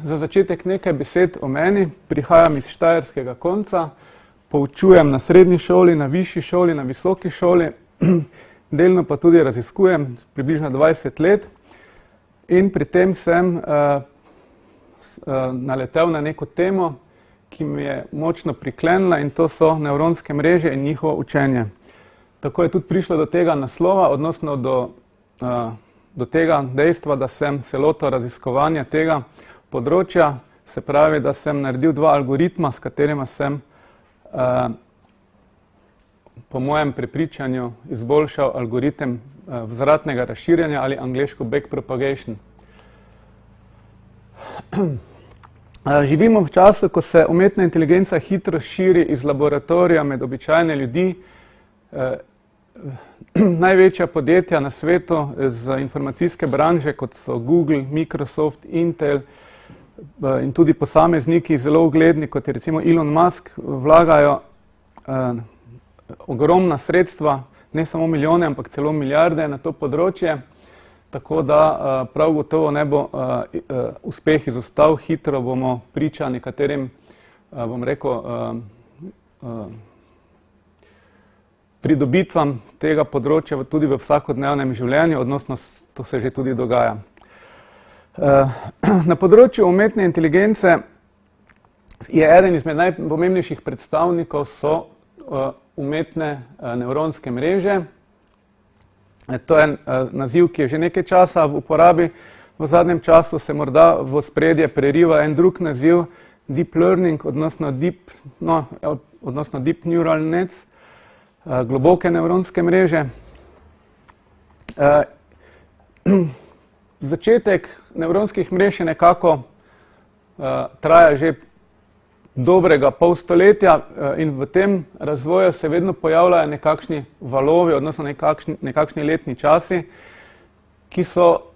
Za začetek nekaj besed o meni. Prihajam iz štajerskega konca, poučujem na srednji šoli, na višji šoli, na visoki šoli, delno pa tudi raziskujem približno 20 let in pri tem sem naletel na neko temo, ki mi je močno priklenila, in to so nevronske mreže in njihovo učenje. Tako je tudi prišlo do tega naslova, odnosno do tega dejstva, da sem se lotil raziskovanja tega področja, se pravi, da sem naredil 2 algoritma, s katerima sem po mojem prepričanju izboljšal algoritem vzvratnega razširjanja ali angleško backpropagation. Živimo v času, ko se umetna inteligenca hitro širi iz laboratorija med običajne ljudi. Največja podjetja na svetu z informacijske branže, kot so Google, Microsoft, Intel in tudi posamezniki zelo ugledni, kot je recimo Elon Musk, vlagajo ogromna sredstva, ne samo milijone, ampak celo milijarde na to področje, tako da prav gotovo ne bo uspeh izostal. Hitro bomo priča nekaterim, bom rekel, pridobitvam tega področja tudi v vsakodnevnem življenju, odnosno to se že tudi dogaja. Na področju umetne inteligence je eden izmed najpomembnejših predstavnikov so umetne nevronske mreže. To je naziv, ki je že nekaj časa v uporabi. V zadnjem času se morda v ospredje preriva en drug naziv, deep learning, odnosno deep neural nets, globoke nevronske mreže. Začetek nevronskih mrež je nekako traja že dobrega pol stoletja in v tem razvoju se vedno pojavljajo nekakšni valovi, odnosno nekakšni letni časi, ki so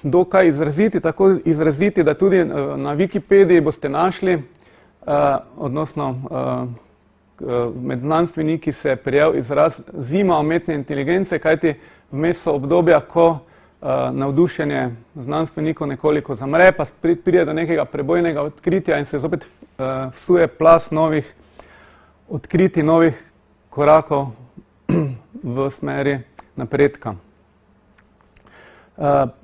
dokaj izraziti, tako izraziti, da tudi na Wikipediji boste našli, odnosno med znanstveniki se je prijel izraz zima umetne inteligence, kajti vmes so obdobja, ko navdušenje znanstvenikov nekoliko zamre, pa pride do nekega prebojnega odkritja in se zopet vsuje plas novih odkritij, novih korakov v smeri napredka.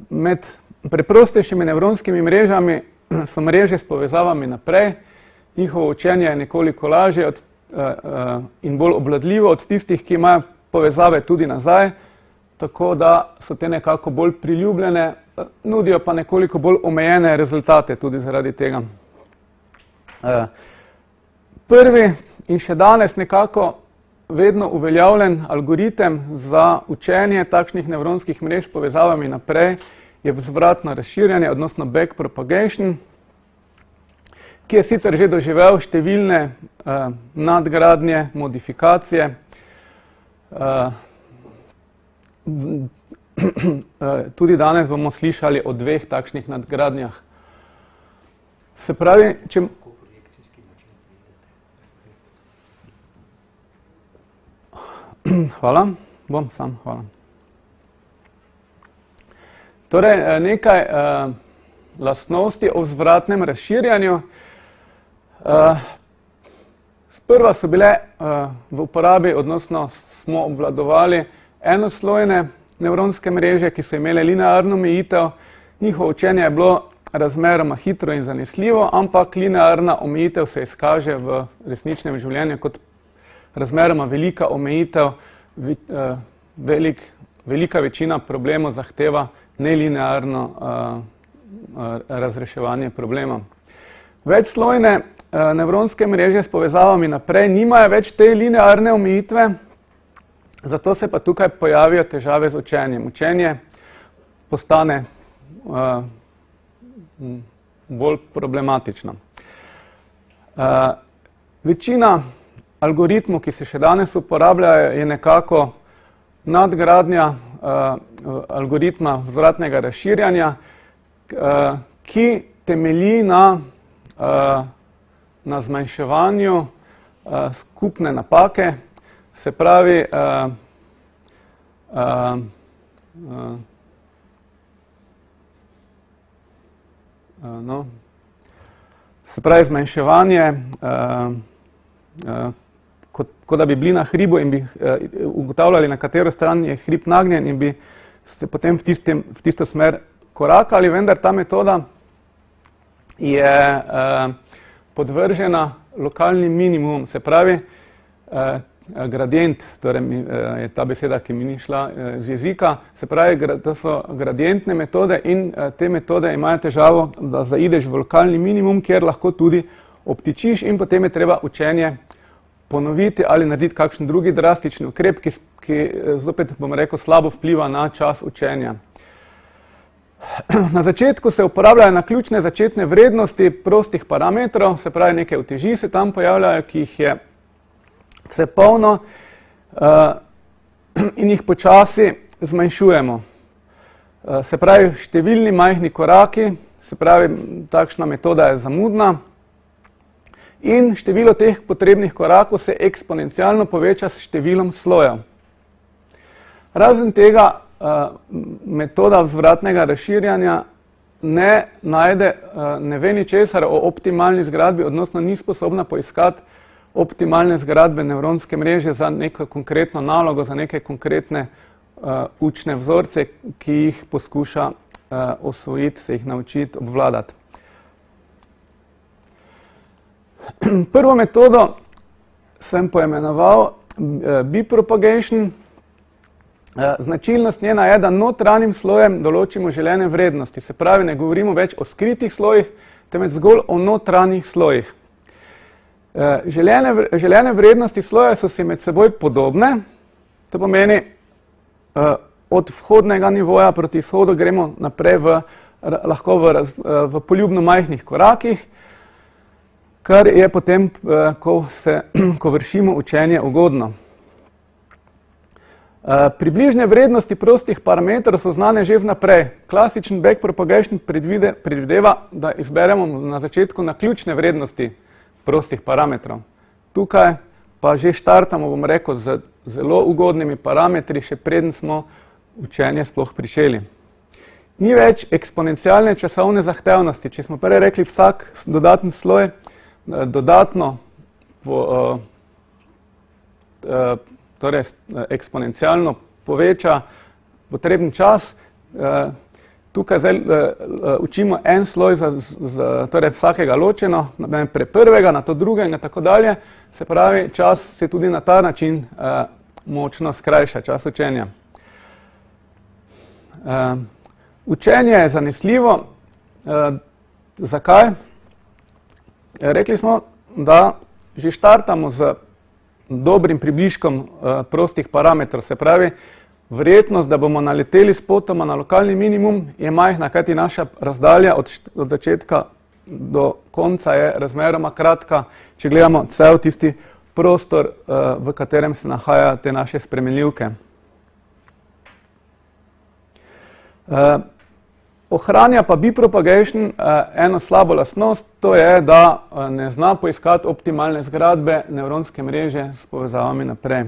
Med preprostejšimi nevronskimi mrežami so mreže s povezavami naprej. Njihovo učenje je nekoliko lažje in bolj obvladljivo od tistih, ki imajo povezave tudi nazaj, tako da so te nekako bolj priljubljene, nudijo pa nekoliko bolj omejene rezultate tudi zaradi tega. Prvi in še danes nekako vedno uveljavljen algoritem za učenje takšnih nevronskih mrež s povezavami naprej je vzvratno razširjanje, odnosno backpropagation, ki je sicer že doživel številne nadgradnje, modifikacije. Tudi danes bomo slišali o 2 takšnih nadgradnjah. Se pravi, če... Hvala, bom sam, hvala. Torej, nekaj lastnosti o vzvratnem razširjanju. Sprva so bile v uporabi, odnosno smo obvladovali enoslojne nevronske mreže, ki so imele linearno omejitev. Njihovo učenje je bilo razmeroma hitro in zanesljivo, ampak linearna omejitev se izkaže v resničnem življenju kot razmeroma velika omejitev. Velika večina problemov zahteva nelinearno razreševanje problema. Večslojne nevronske mreže s povezavami naprej nimajo več te linearne omejitve, zato se pa tukaj pojavijo težave z učenjem. Učenje postane bolj problematično. Večina algoritmov, ki se še danes uporabljajo, je nekako nadgradnja algoritma vzvratnega razširjanja, ki temelji na zmanjševanju skupne napake. Se pravi, se pravi zmanjševanje, kot da bi bili na hribu in bi ugotavljali, na katero stran je hrib nagnjen in bi se potem v tisto smer korakali, vendar ta metoda je podvržena lokalnim minimumom, se pravi gradient, torej je ta beseda, ki mi ni šla z jezika, se pravi, to so gradientne metode in te metode imajo težavo, da zaideš v lokalni minimum, kjer lahko tudi obtičiš in potem je treba učenje ponoviti ali narediti kakšen drugi drastični ukrep, ki zopet, bom rekel, slabo vpliva na čas učenja. Na začetku se uporabljajo naključne začetne vrednosti prostih parametrov, se pravi nekaj uteži se tam pojavljajo, ki jih je vse polno in jih počasi zmanjšujemo. Se pravi, številni majhni koraki, se pravi, takšna metoda je zamudna in število teh potrebnih korakov se eksponencialno poveča s številom slojev. Razen tega, metoda vzvratnega razširjanja ne ve ničesar o optimalni zgradbi, odnosno ni sposobna poiskati optimalne zgradbe nevronske mreže za neko konkretno nalogo, za neke konkretne učne vzorce, ki jih poskuša osvojiti, se jih naučiti, obvladati. Prvo metodo sem poimenoval bipropagation. Značilnost njena je, da notranjim slojem določimo želene vrednosti. Se pravi, ne govorimo več o skritih slojih, temveč zgolj o notranjih slojih. Želene vrednosti sloja so si med seboj podobne, to pomeni, od vhodnega nivoja proti izhodu gremo naprej lahko v poljubno majhnih korakih, kar je potem, ko vršimo učenje, ugodno. Približne vrednosti prostih parametrov so znane že vnaprej. Klasičen backpropagation predvideva, da izberemo na začetku naključne vrednosti prostih parametrov. Tukaj pa že štartamo, bom rekel, z zelo ugodnimi parametri, še preden smo učenje sploh pričeli. Ni več eksponencialne časovne zahtevnosti. Če smo prej rekli, vsak dodatni sloj dodatno torej eksponencialno poveča potreben čas, tukaj zdaj učimo en sloj torej vsakega ločeno, prvega, na to drugega in tako dalje, se pravi, čas se tudi na ta način močno skrajša, čas učenja. Učenje je zanesljivo. Zakaj? Rekli smo, da že štartamo z dobrim približkom prostih parametrov, se pravi, verjetnost, da bomo naleteli spotoma na lokalni minimum, je majhna, kajti naša razdalja od začetka do konca je razmeroma kratka, če gledamo cel tisti prostor, v katerem se nahajajo te naše spremenljivke. Ohranja pa bipropagation eno slabo lastnost, to je, da ne zna poiskati optimalne zgradbe nevronske mreže s povezavami naprej.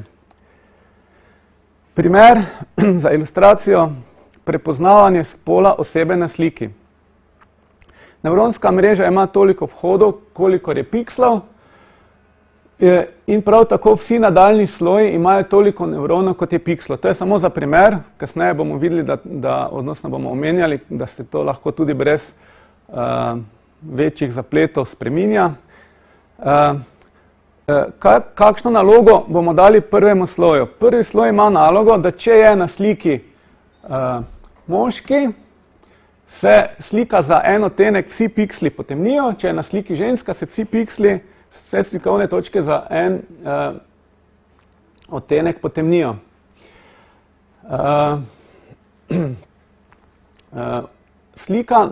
Primer za ilustracijo: prepoznavanje spola osebe na sliki. Nevronska mreža ima toliko vhodov, kolikor je pikslov, in prav tako vsi nadaljni sloji imajo toliko nevronov, kot je pikslov. To je samo za primer, kasneje bomo videli, odnosno bomo omenjali, da se to lahko tudi brez večjih zapletov spreminja. Kakšno nalogo bomo dali prvemu sloju? Prvi sloj ima nalogo, da če je na sliki moški, se slika za en odtenek vsi piksli potemnijo, če je na sliki ženska, se vsi piksli, vse slikovne točke za en odtenek potemnijo. Slika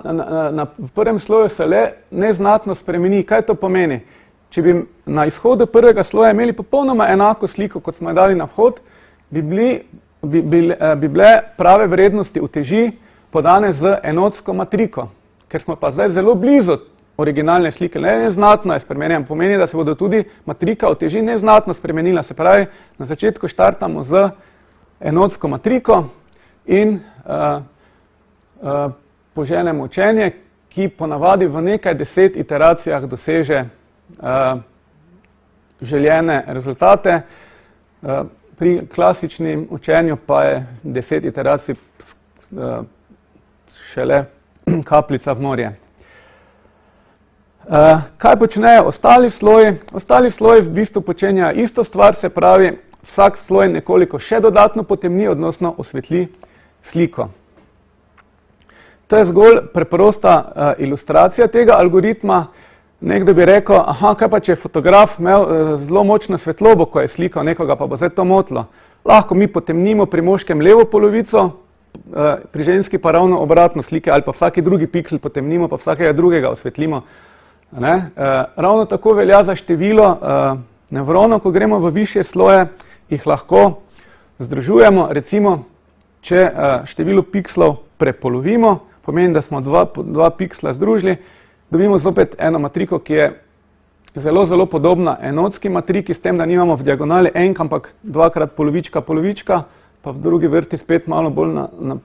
v prvem sloju se le neznatno spremeni. Kaj to pomeni? Če bi na izhodu prvega sloja imeli popolnoma enako sliko, kot smo jo dali na vhod, bi bile prave vrednosti uteži podane z enotsko matriko. Ker smo pa zdaj zelo blizu originalne slike, neznatno je spremenjena, pomeni, da se bodo tudi matrika uteži neznatno spremenila. Se pravi, na začetku štartamo z enotsko matriko in poženemo učenje, ki ponavadi v nekaj 10 iteracijah doseže željene rezultate. Pri klasičnem učenju pa je 10 iteracij šele kapljica v morje. Kaj počnejo ostali sloji? Ostali sloji v bistvu počenjajo isto stvar, se pravi, vsak sloj nekoliko še dodatno potemni, odnosno osvetli sliko. To je zgolj preprosta ilustracija tega algoritma. Nekdo bi rekel, aha, kaj pa če je fotograf imel zelo močno svetlobo, ko je slikal nekoga, pa bo zdaj to motilo. Lahko mi potemnimo pri moškem levo polovico, pri ženski pa ravno obratno slike, ali pa vsaki drugi piksel potemnimo, pa vsakega drugega osvetlimo. Ravno tako velja za število nevronov, ko gremo v višje sloje, jih lahko združujemo. Recimo, če število pikslov prepolovimo, pomeni, da smo dva piksla združili, dobimo zopet eno matriko, ki je zelo, zelo podobna enotski matriki, s tem, da nimamo v diagonali enk, ampak dvakrat polovička, polovička, pa v drugi vrsti spet malo bolj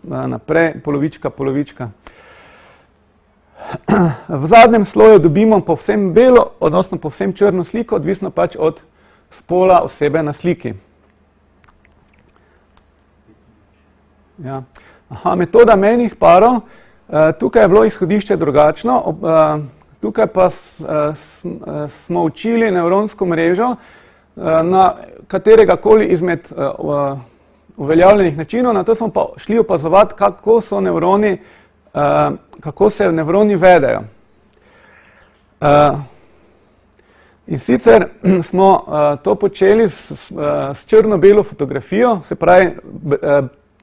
naprej, polovička, polovička. V zadnjem sloju dobimo povsem belo, odnosno povsem črno sliko, odvisno pač od spola osebe na sliki. Ja. Aha, metoda mejnih parov. Tukaj je bilo izhodišče drugačno. Tukaj pa smo učili nevronsko mrežo na kateregakoli izmed uveljavljenih načinov, na to smo pa šli opazovati, kako se nevroni vedejo. In sicer smo to počeli s črno-belo fotografijo, se pravi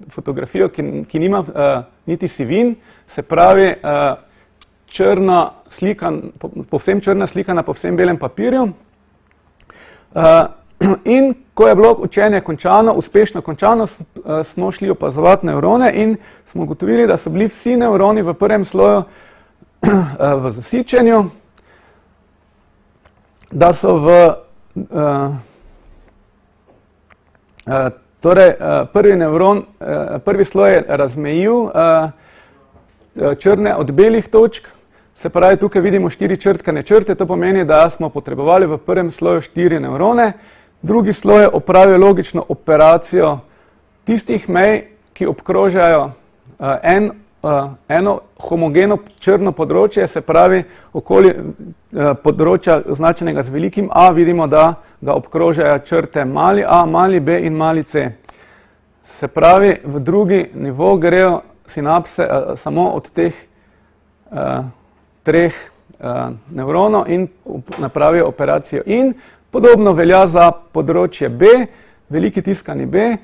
fotografijo, ki nima niti sivin, se pravi povsem črna slika na povsem belem papirju. In ko je bilo učenje končano, uspešno končano, smo šli opazovati nevrone in smo ugotovili, da so bili vsi nevroni v prvem sloju v zasičenju, da so prvi sloj je razmejil črne od belih točk, se pravi, tukaj vidimo 4 črtkane črte, to pomeni, da smo potrebovali v prvem sloju 4 nevrone. Drugi sloj je opravil logično operacijo tistih mej, ki obkrožajo eno homogeno črno področje, se pravi, okoli področja označenega z velikim A vidimo, da ga obkrožajo črte mali a, mali b in mali c. Se pravi, v drugi nivo grejo sinapse samo od teh treh nevronov in napravijo operacijo in. Podobno velja za področje B, veliki tiskani B,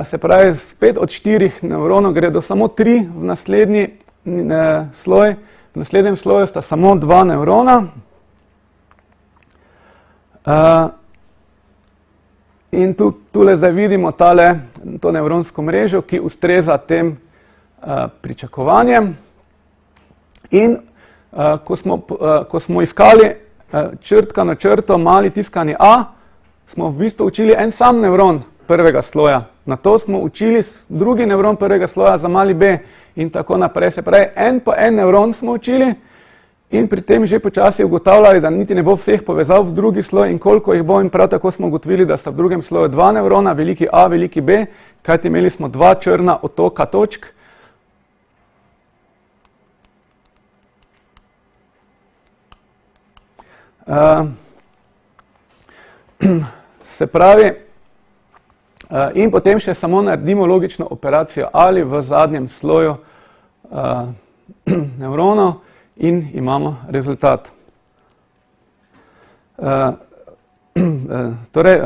se pravi, spet od 4 nevronov gredo samo 3 v naslednji sloj, v naslednjem sloju sta samo 2 nevrona. In tule zdaj vidimo to nevronsko mrežo, ki ustreza tem pričakovanjem. In ko smo iskali črtkano črto, mali tiskani A, smo v bistvu učili en sam nevron prvega sloja. Na to smo učili drugi nevron prvega sloja za mali B in tako naprej. Se pravi, en po en nevron smo učili in pri tem že počasi ugotavljali, da niti ne bo vseh povezal v drugi sloj in koliko jih bo, in prav tako smo ugotovili, da sta v drugem sloju 2 nevrona, veliki A, veliki B, kajti imeli smo 2 črna otoka točk. Se pravi, in potem še samo naredimo logično operacijo ali v zadnjem sloju nevronov in imamo rezultat. Torej,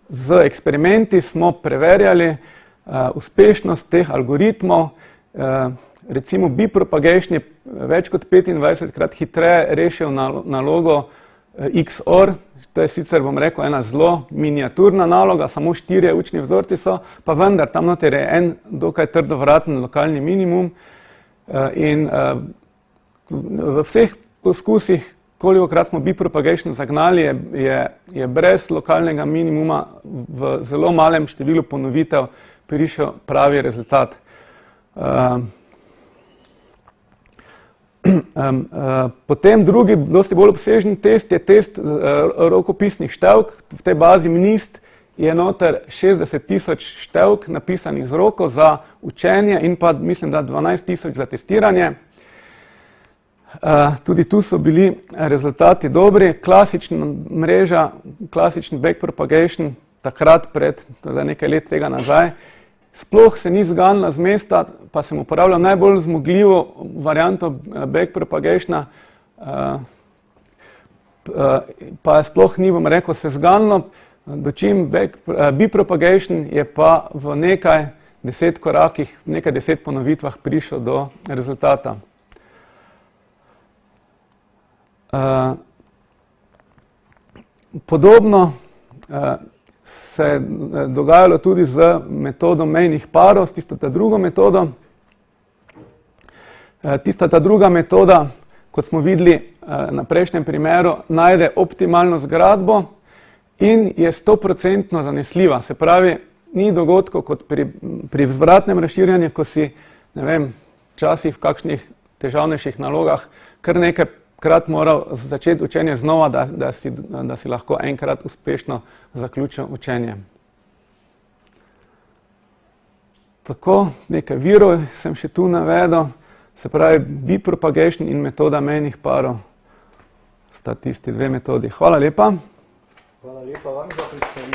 z eksperimenti smo preverjali uspešnost teh algoritmov. Recimo bipropagation je več kot 25krat hitreje rešil nalogo XOR, to je sicer, bom rekel, ena zelo miniaturna naloga, samo 4 učni vzorci so, pa vendar tam noter je en dokaj trdovraten lokalni minimum in v vseh poskusih, kolikokrat smo bipropagation zagnali, je brez lokalnega minimuma v zelo malem številu ponovitev prišel pravi rezultat. Potem drugi, dosti bolj obsežen test je test rokopisnih števk. V tej bazi MNIST je noter 60.000 števk napisanih z roko za učenje in pa mislim, da 12.000 za testiranje. Tudi tu so bili rezultati dobri. Klasična mreža, klasični backpropagation, takrat pred nekaj let tega nazaj, sploh se ni zganila z mesta, pa sem uporabljal najbolj zmogljivo varianto backpropagationa, pa sploh ni, bom rekel, se zganilo, dočim bipropagation je pa v nekaj 10 korakih, v nekaj 10 ponovitvah prišel do rezultata. Podobno se je dogajalo tudi z metodo mejnih parov, s tisto ta drugo metodo. Tista ta druga metoda, kot smo videli na prejšnjem primeru, najde optimalno zgradbo in je 100% zanesljiva. Se pravi, ni dogodkov kot pri vzvratnem razširjanju, ko si, ne vem, včasih v kakšnih težavnejših nalogah kar nekajkrat moral začeti učenje znova, da si lahko enkrat uspešno zaključil učenje. Tako, nekaj virov sem še tu navedel, se pravi, bipropagation in metoda mejnih parov sta tisti dve metodi. Hvala lepa. Hvala lepa vam za predstavitev.